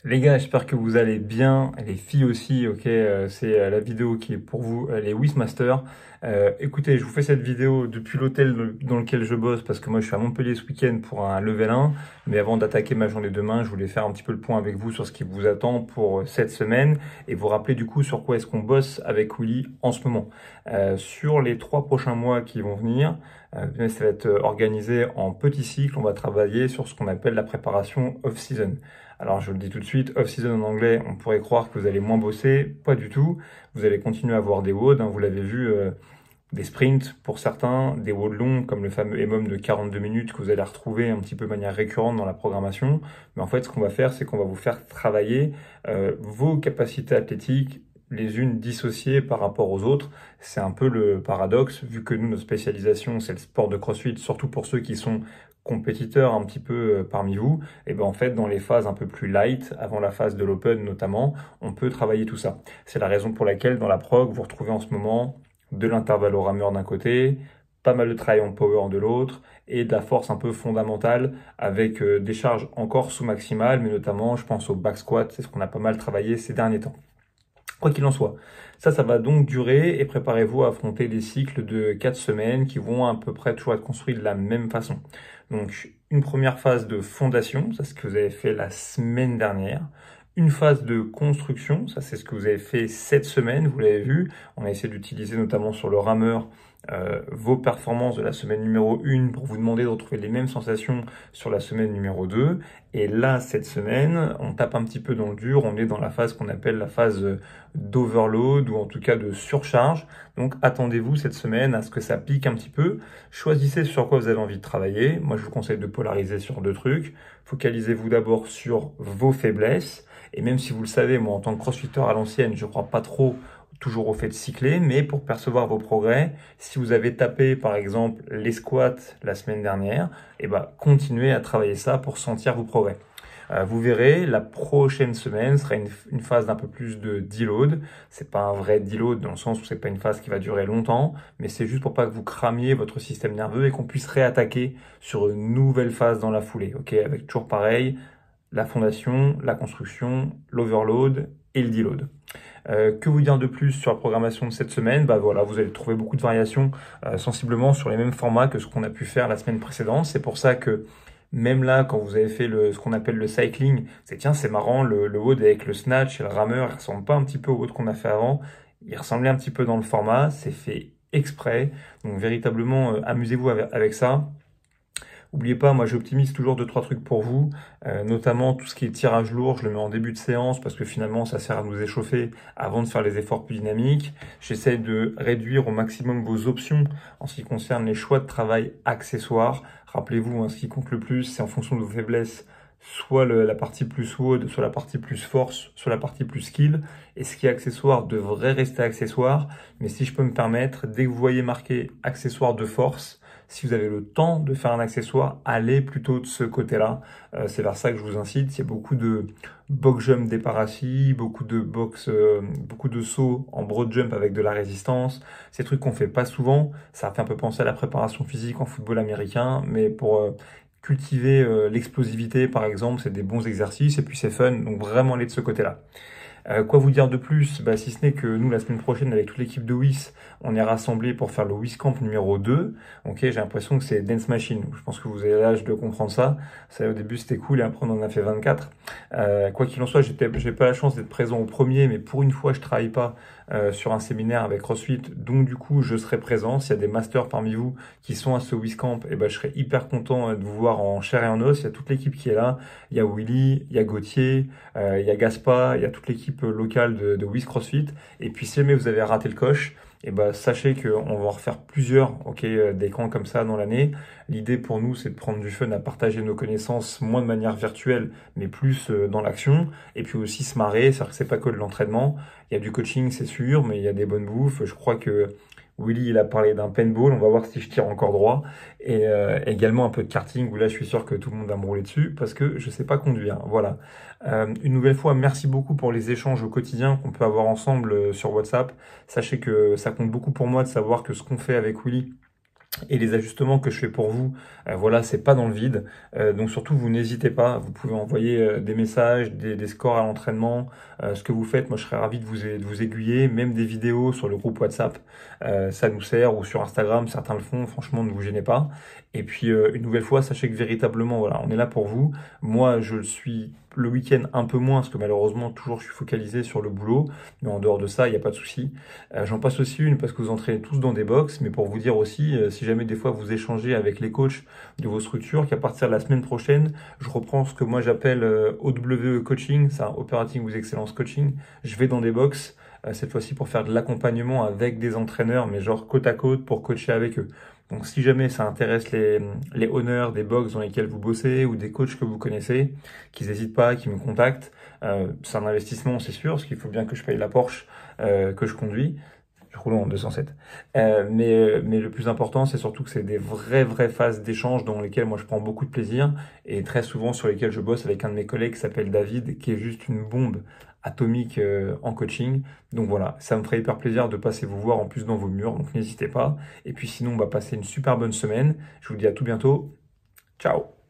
Les gars, j'espère que vous allez bien, les filles aussi, ok, c'est la vidéo qui est pour vous, les Wishmasters. Écoutez, je vous fais cette vidéo depuis l'hôtel dans lequel je bosse, parce que moi je suis à Montpellier ce week-end pour un level 1, mais avant d'attaquer ma journée demain, je voulais faire un petit peu le point avec vous sur ce qui vous attend pour cette semaine, et vous rappeler du coup sur quoi est-ce qu'on bosse avec Willy en ce moment. Sur les 3 prochains mois qui vont venir, ça va être organisé en petits cycles, on va travailler sur ce qu'on appelle la préparation off-season. Alors je le dis tout de suite, off-season en anglais, on pourrait croire que vous allez moins bosser, pas du tout. Vous allez continuer à avoir des WOD, hein, vous l'avez vu, des sprints pour certains, des WOD longs comme le fameux EMOM de 42 minutes que vous allez retrouver un petit peu de manière récurrente dans la programmation. Mais en fait, ce qu'on va faire, c'est qu'on va vous faire travailler vos capacités athlétiques les unes dissociées par rapport aux autres. C'est un peu le paradoxe, vu que nous, notre spécialisation, c'est le sport de CrossFit, surtout pour ceux qui sont compétiteurs un petit peu parmi vous, et ben en fait dans les phases un peu plus light, avant la phase de l'open notamment, on peut travailler tout ça. C'est la raison pour laquelle dans la prog, vous retrouvez en ce moment de l'intervalle au rameur d'un côté, pas mal de travail en power de l'autre, et de la force un peu fondamentale avec des charges encore sous maximales, mais notamment je pense au back squat, c'est ce qu'on a pas mal travaillé ces derniers temps. Quoi qu'il en soit, ça va donc durer et préparez-vous à affronter des cycles de 4 semaines qui vont à peu près toujours être construits de la même façon. Donc, une première phase de fondation, ça c'est ce que vous avez fait la semaine dernière. Une phase de construction, ça c'est ce que vous avez fait cette semaine, vous l'avez vu. On a essayé d'utiliser notamment sur le rameur vos performances de la semaine numéro 1 pour vous demander de retrouver les mêmes sensations sur la semaine numéro 2. Et là, cette semaine, on tape un petit peu dans le dur, on est dans la phase qu'on appelle la phase d'overload ou en tout cas de surcharge. Donc attendez-vous cette semaine à ce que ça pique un petit peu. Choisissez sur quoi vous avez envie de travailler. Moi, je vous conseille de polariser sur 2 trucs. Focalisez-vous d'abord sur vos faiblesses. Et même si vous le savez, moi, en tant que crossfitter à l'ancienne, je crois pas trop toujours au fait de cycler, mais pour percevoir vos progrès, si vous avez tapé par exemple les squats la semaine dernière, et ben continuez à travailler ça pour sentir vos progrès. Vous verrez, la prochaine semaine sera une phase d'un peu plus de deload. C'est pas un vrai deload dans le sens où c'est pas une phase qui va durer longtemps, mais c'est juste pour pas que vous cramiez votre système nerveux et qu'on puisse réattaquer sur une nouvelle phase dans la foulée. Ok, avec toujours pareil, la fondation, la construction, l'overload et le deload. Que vous dire de plus sur la programmation de cette semaine? Bah voilà, vous allez trouver beaucoup de variations sensiblement sur les mêmes formats que ce qu'on a pu faire la semaine précédente. C'est pour ça que même là, quand vous avez fait ce qu'on appelle le cycling, c'est tiens, c'est marrant, le WOD avec le snatch et le rameur, il ressemble pas un petit peu au WOD qu'on a fait avant. Il ressemblait un petit peu dans le format, c'est fait exprès. Donc véritablement, amusez-vous avec ça. N'oubliez pas, moi j'optimise toujours 2, 3 trucs pour vous, notamment tout ce qui est tirage lourd, je le mets en début de séance parce que finalement ça sert à nous échauffer avant de faire les efforts plus dynamiques. J'essaie de réduire au maximum vos options en ce qui concerne les choix de travail accessoires. Rappelez-vous, hein, ce qui compte le plus, c'est en fonction de vos faiblesses, soit la partie plus WOD, soit la partie plus force, soit la partie plus skill. Et ce qui est accessoire devrait rester accessoire, mais si je peux me permettre, dès que vous voyez marqué accessoire de force, si vous avez le temps de faire un accessoire, allez plutôt de ce côté-là. C'est vers ça que je vous incite. Il y a beaucoup de box jump départ assis, beaucoup de sauts en broad jump avec de la résistance. Ces trucs qu'on fait pas souvent. Ça fait un peu penser à la préparation physique en football américain, mais pour cultiver l'explosivité, par exemple, c'est des bons exercices et puis c'est fun. Donc vraiment aller de ce côté-là. Quoi vous dire de plus? Bah, si ce n'est que nous, la semaine prochaine, avec toute l'équipe de WIS, on est rassemblés pour faire le WIS Camp numéro 2. Ok, j'ai l'impression que c'est Dance Machine. Je pense que vous avez l'âge de comprendre ça. Ça, au début, c'était cool et après, on en a fait 24. Quoi qu'il en soit, j'ai pas la chance d'être présent au premier, mais pour une fois, je travaille pas sur un séminaire avec CrossFit. Donc, du coup, je serai présent. S'il y a des masters parmi vous qui sont à ce WIS Camp, et ben, je serai hyper content de vous voir en chair et en os. Il y a toute l'équipe qui est là. Il y a Willy, il y a Gauthier, il y a Gaspa, il y a toute l'équipe locale de WIS CrossFit. Et puis si jamais vous avez raté le coche, et ben sachez qu'on va en refaire plusieurs, ok, des camps comme ça dans l'année. L'idée pour nous, c'est de prendre du fun à partager nos connaissances, moins de manière virtuelle, mais plus dans l'action. Et puis aussi se marrer, c'est-à-dire que c'est pas que de l'entraînement. Il y a du coaching, c'est sûr, mais il y a des bonnes bouffes. Je crois que Willy, il a parlé d'un paintball, on va voir si je tire encore droit. Et également un peu de karting, où là, je suis sûr que tout le monde va me rouler dessus, parce que je sais pas conduire. Voilà. Une nouvelle fois, merci beaucoup pour les échanges au quotidien qu'on peut avoir ensemble sur WhatsApp. Sachez que ça compte beaucoup pour moi de savoir que ce qu'on fait avec Willy, Et les ajustements que je fais pour vous, voilà, c'est pas dans le vide. Donc surtout, vous n'hésitez pas. Vous pouvez envoyer des messages, des scores à l'entraînement, ce que vous faites. Moi, je serais ravi de vous aiguiller, même des vidéos sur le groupe WhatsApp. Ça nous sert, ou sur Instagram, certains le font. Franchement, ne vous gênez pas. Et puis, une nouvelle fois, sachez que véritablement, voilà, on est là pour vous. Moi, je le suis le week-end un peu moins, parce que malheureusement, toujours, je suis focalisé sur le boulot. Mais en dehors de ça, il n'y a pas de souci. J'en passe aussi une parce que vous entraînez tous dans des box, mais pour vous dire aussi, si jamais des fois vous échangez avec les coachs de vos structures, qu'à partir de la semaine prochaine, je reprends ce que moi j'appelle OWE Coaching, c'est un Operating with Excellence Coaching. Je vais dans des box, cette fois-ci pour faire de l'accompagnement avec des entraîneurs, mais genre côte à côte pour coacher avec eux. Donc si jamais ça intéresse les owners des box dans lesquels vous bossez ou des coachs que vous connaissez, qu'ils n'hésitent pas, qu'ils me contactent. C'est un investissement, c'est sûr, parce qu'il faut bien que je paye la Porsche que je conduis. Je roule en 207. Mais le plus important, c'est surtout que c'est des vraies phases d'échange dans lesquelles moi je prends beaucoup de plaisir et très souvent sur lesquelles je bosse avec un de mes collègues qui s'appelle David, qui est juste une bombe atomique en coaching. Donc voilà, ça me ferait hyper plaisir de passer vous voir en plus dans vos murs, donc n'hésitez pas. Et puis sinon, on va passer une super bonne semaine. Je vous dis à tout bientôt. Ciao!